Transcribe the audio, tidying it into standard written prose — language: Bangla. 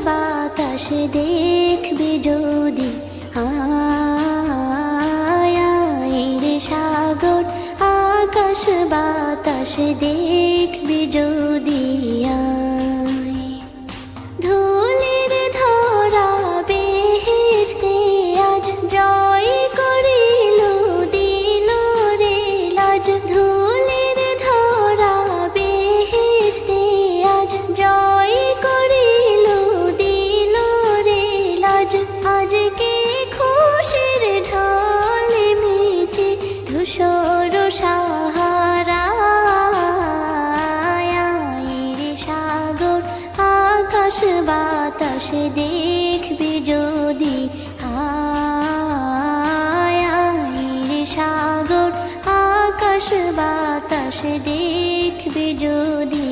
বাতাস দেখবি যদি, আয় রে সাগর আকাশ বাতাস দেখবি যদি, আয় ধুলির ধরা বেহেশতে আজ জয় করিল দিল রে লাজ, ধুলির ধরা বেহেশতে আজ জয় করিল দিল রে লাজ, আজকে খুশির ঢল মেছে ধূসর সাহারা, রে সাগর আকাশ বাতাস দেখবি যদি, আয় রে সাগর আকাশ বাতাস দেখবি যদি।